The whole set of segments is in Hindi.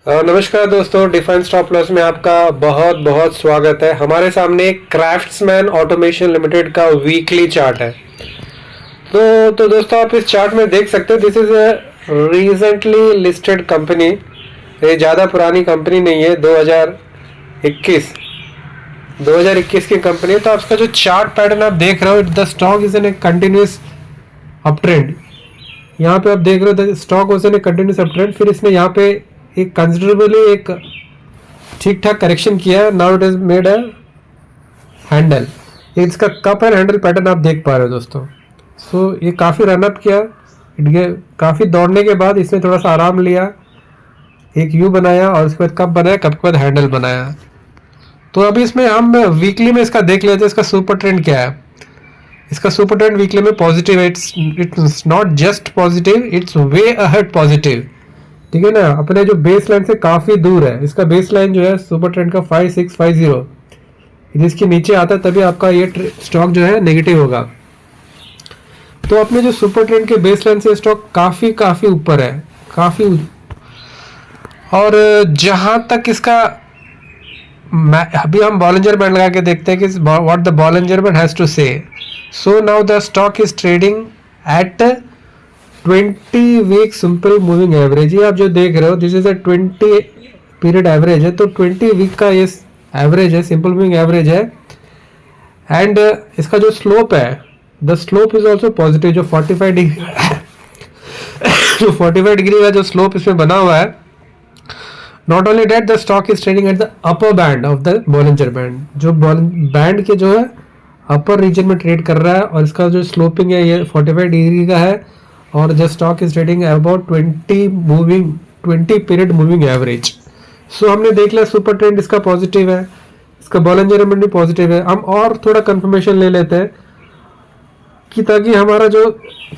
नमस्कार दोस्तों, डिफेंस स्टॉप लॉस में आपका बहुत बहुत स्वागत है। हमारे सामने क्राफ्ट्समैन ऑटोमेशन लिमिटेड का वीकली चार्ट है। तो दोस्तों, आप इस चार्ट में देख सकते हो, this is a recently listed company. ये ज़्यादा पुरानी कंपनी नहीं है, 2021 की कंपनी है। तो आपका जो चार्ट पैटर्न आप देख रहे हो, the stock is in a continuous up trend. यहाँ पे आप देख रहे हो stock was in a continuous up trend, फिर इसने यहाँ पे एक कंसिडरेबली एक ठीक ठाक करेक्शन किया। Now it is made a handle. इसका कप एंड हैंडल पैटर्न आप देख पा रहे हो दोस्तों। ये काफ़ी रनअप किया, काफ़ी दौड़ने के बाद इसने थोड़ा सा आराम लिया, एक यू बनाया और उसके बाद कप बनाया, कप के बाद हैंडल बनाया। तो अभी इसमें हम वीकली में इसका देख लेते हैं, इसका सुपर ट्रेंड क्या है। इसका सुपर ट्रेंड वीकली में पॉजिटिव है। It's not just positive, it's way ahead positive. ठीक है ना, अपने जो बेस लाइन से काफ़ी दूर है। इसका बेस लाइन जो है सुपर ट्रेंड का 5650, जिसके नीचे आता है तभी आपका ये स्टॉक जो है नेगेटिव होगा। तो अपने जो सुपर ट्रेंड के बेस लाइन से स्टॉक काफ़ी ऊपर है, काफ़ी। और जहाँ तक इसका अभी हम बॉलिंजर बैंड लगा के देखते हैं कि what the Bollinger band has to say. So now the stock is trading at 20 week simple moving average. ये आप जो देख रहे हो, this is a 20 period average है। तो 20 वीक का ये एवरेज है, सिंपल मूविंग एवरेज है। एंड इसका जो स्लोप है, the slope is also positive. जो 45 डिग्री जो 45 डिग्री का जो स्लोप इसमें बना हुआ है। Not only that, the stock is trading at the upper band of the Bollinger band. जो बैंड के जो है अपर रीजन में ट्रेड कर रहा है, और इसका जो स्लोपिंग है ये 45 डिग्री का है। और the stock is trading about 20 period moving average. So हमने देख लिया सुपर ट्रेंड इसका पॉजिटिव है, इसका बॉलिंजर बैंड भी पॉजिटिव है। हम और थोड़ा कंफर्मेशन ले लेते हैं कि ताकि हमारा जो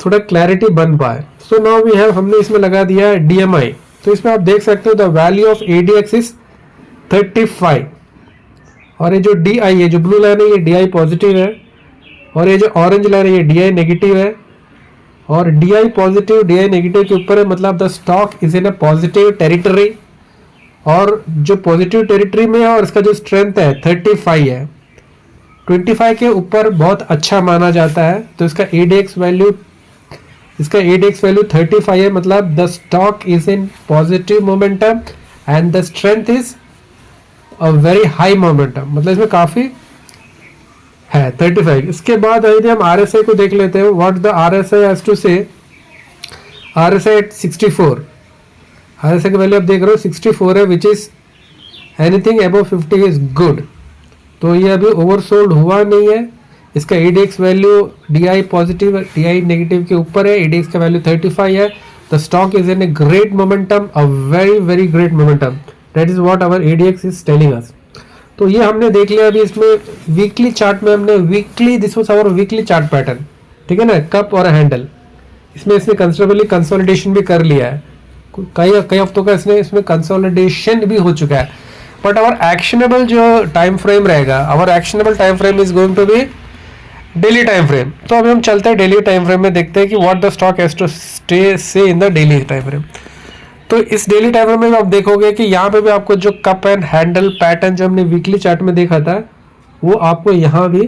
थोड़ा क्लैरिटी बन पाए। सो नाउ वी हैव, हमने इसमें लगा दिया है DMI। तो इसमें आप देख सकते हो the value of ADX is 35। और ये जो DI है, जो ब्लू लाइन है, ये DI पॉजिटिव है। और ये जो ऑरेंज लाइन है, ये DI नेगेटिव है। और DI पॉजिटिव DI नेगेटिव के ऊपर है, मतलब the stock is in a positive territory. और जो पॉजिटिव टेरिटरी में है और इसका जो स्ट्रेंथ है 35 है, 25 के ऊपर बहुत अच्छा माना जाता है। तो इसका ADX वैल्यू 35 है, मतलब the stock is in positive momentum and the strength is a very high momentum, मतलब इसमें काफ़ी है 35। इसके बाद यदि हम RSI को देख लेते हैं, what the RSI has to say. RSI at 64, RSI की वैल्यू आप देख रहे हो 64 है, which is anything above 50 is good. तो ये अभी ओवरसोल्ड हुआ नहीं है। इसका ADX value DI positive DI negative के ऊपर है, ADX का वैल्यू 35 है। The stock is in a great momentum, a very great momentum. That is what our ADX is telling अस। तो ये हमने देख लिया। अभी इसमें वीकली चार्ट में हमने this was our weekly chart pattern. ठीक है ना, कप और हैंडल। इसमें इसने कंसिडरेबली कंसोलिडेशन भी कर लिया है, कई हफ्तों का इसमें कंसोलिडेशन भी हो चुका है। बट आवर एक्शनेबल जो टाइम फ्रेम रहेगा, our actionable time frame is going to be daily time frame. तो अभी हम चलते हैं डेली टाइम फ्रेम में, देखते हैं कि what the stock has to stay say in the daily time frame. तो इस डेली टाइम फ्रेम में आप देखोगे कि यहाँ पे भी आपको जो कप एंड हैंडल पैटर्न जो हमने वीकली चार्ट में देखा था, वो आपको यहाँ भी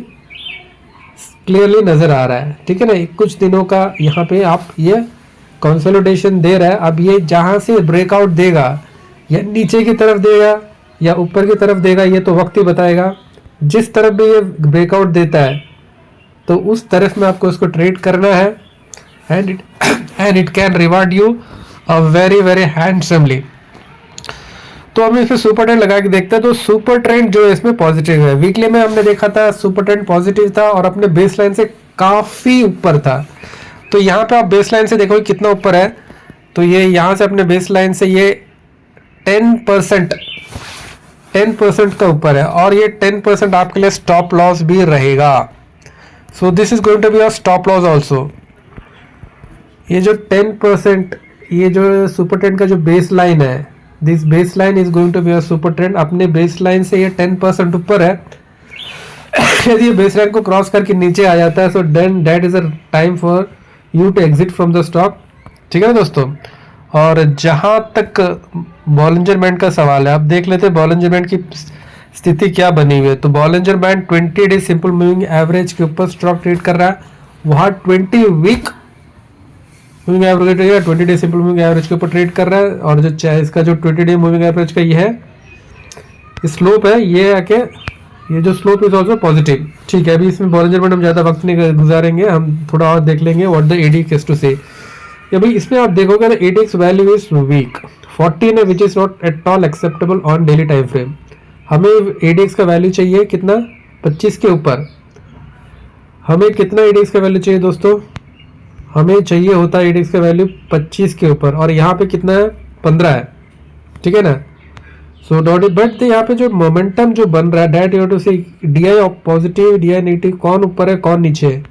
क्लियरली नजर आ रहा है। ठीक है ना, कुछ दिनों का यहाँ पे आप ये कंसोलिडेशन दे रहा है। अब ये जहाँ से ब्रेकआउट देगा, या नीचे की तरफ देगा या ऊपर की तरफ देगा, ये तो वक्त ही बताएगा। जिस तरफ भी ये ब्रेकआउट देता है, तो उस तरफ में आपको इसको ट्रेड करना है। And it can reward you very handsomely. तो हम इसमें सुपर ट्रेंड लगा के देखते हैं। तो सुपर ट्रेंड जो है इसमें पॉजिटिव है। वीकली में हमने देखा था सुपर ट्रेंड पॉजिटिव था और अपने बेस लाइन से काफ़ी ऊपर था। तो यहाँ पे आप बेस लाइन से देखो कितना ऊपर है। तो ये यहाँ से अपने बेस लाइन से ये 10% का ऊपर है, और ये 10% आपके लिए स्टॉप लॉस भी रहेगा। So this is going to be a stop loss also. ये जो 10%, ये जो सुपर ट्रेंड का जो बेस लाइन है, this base line is going to be a super trend. अपने बेस लाइन से ये 10% ऊपर है। यदि ये बेस लाइन को क्रॉस करके नीचे आ जाता है, so then that is a time for you to exit from the stock. ठीक है ना दोस्तों। और जहां तक बॉलिंजर बैंड का सवाल है, आप देख लेते हैं बॉलिंजर बैंड की स्थिति क्या बनी हुई है। तो Bollinger band 20 day simple moving average के ऊपर स्टॉक ट्रेड कर रहा है, वहां 20 वीक मूविंग एवरेज है, 20 डे सिंपल मूविंग एवरेज के ऊपर ट्रेड कर रहा है। और जो इसका जो 20 डे मूविंग एवरेज का ये है स्लोप है, ये आके ये जो स्लोप इज ऑल्सो पॉजिटिव। ठीक है, अभी इसमें बॉलिंजर बैंड हम ज़्यादा वक्त नहीं गुजारेंगे, हम थोड़ा और देख लेंगे what the ADX has to say. भाई इसमें आप देखोगे ना एडीएक्स वैल्यू इज वीक 14 है, which is not at all acceptable on daily time frame. हमें एडीएक्स का वैल्यू चाहिए कितना, 25 के ऊपर। हमें कितना एडीएक्स का वैल्यू चाहिए दोस्तों, हमें चाहिए होता है एडीएक्स का वैल्यू 25 के ऊपर, और यहाँ पे कितना है 15 है, ठीक है ना। सो डॉट बट यहाँ पे जो मोमेंटम जो बन रहा है दैट यू हैव टू से डीआई पॉजिटिव डीआई नेगेटिव, कौन ऊपर है कौन नीचे है।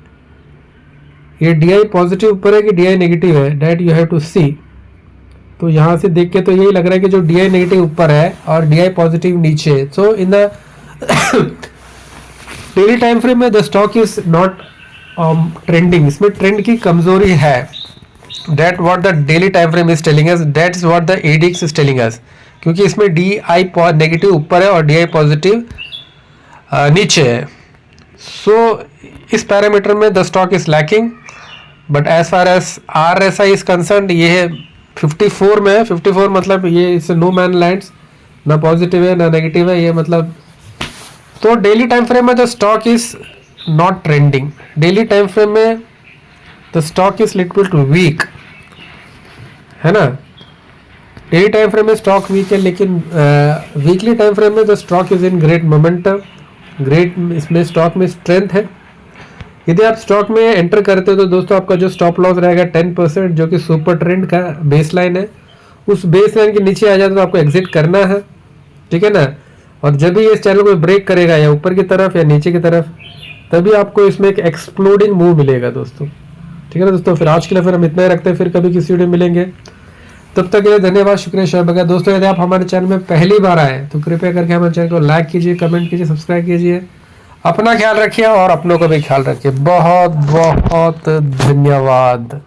ये डीआई पॉजिटिव ऊपर है कि डीआई नेगेटिव है, दैट यू हैव टू सी। तो यहाँ से देख के तो यही लग रहा है कि जो डीआई नेगेटिव ऊपर है और डीआई पॉजिटिव नीचे है। So in the daily time frame में the stock is not trending, इसमें ट्रेंड की कमजोरी है। That what the daily time frame is telling us, that is what the ADX is telling us, क्योंकि इसमें डी आई नेगेटिव ऊपर है और डी आई पॉजिटिव नीचे है। सो इस पैरामीटर में the stock is lacking, but as far as R S I is concern ये है 54 में है। 54 मतलब ये इससे नो मैन लैंड्स, ना पॉजिटिव है ना नेगेटिव है ये मतलब। तो डेली टाइम फ्रेम में the stock is not trending, daily time frame में the stock is little bit weak, है ना। डेली टाइम फ्रेम में स्टॉक वीक है, लेकिन वीकली टाइम फ्रेम में the stock is in great momentum, great इसमें स्टॉक में स्ट्रेंथ है। यदि आप स्टॉक में एंटर करते हो तो दोस्तों आपका जो स्टॉप लॉस रहेगा 10%, जो कि सुपर ट्रेंड का बेस लाइन है। उस बेस लाइन के नीचे आ जाता तो आपको एग्जिट करना है, ठीक है ना। और जब भी इस चैनल को ब्रेक करेगा या ऊपर की तरफ या नीचे की तरफ, तभी आपको इसमें एक एक्सप्लोडिंग मूव मिलेगा दोस्तों, ठीक है ना दोस्तों। फिर आज के लिए फिर हम इतना ही रखते हैं, फिर कभी किसी वीडियो मिलेंगे, तब तक के लिए धन्यवाद, शुक्रिया, शोएब बगैर। दोस्तों यदि आप हमारे चैनल में पहली बार आए तो कृपया करके हमारे चैनल को लाइक कीजिए, कमेंट कीजिए, सब्सक्राइब कीजिए। अपना ख्याल रखिए और अपनों का भी ख्याल रखिए। बहुत बहुत धन्यवाद।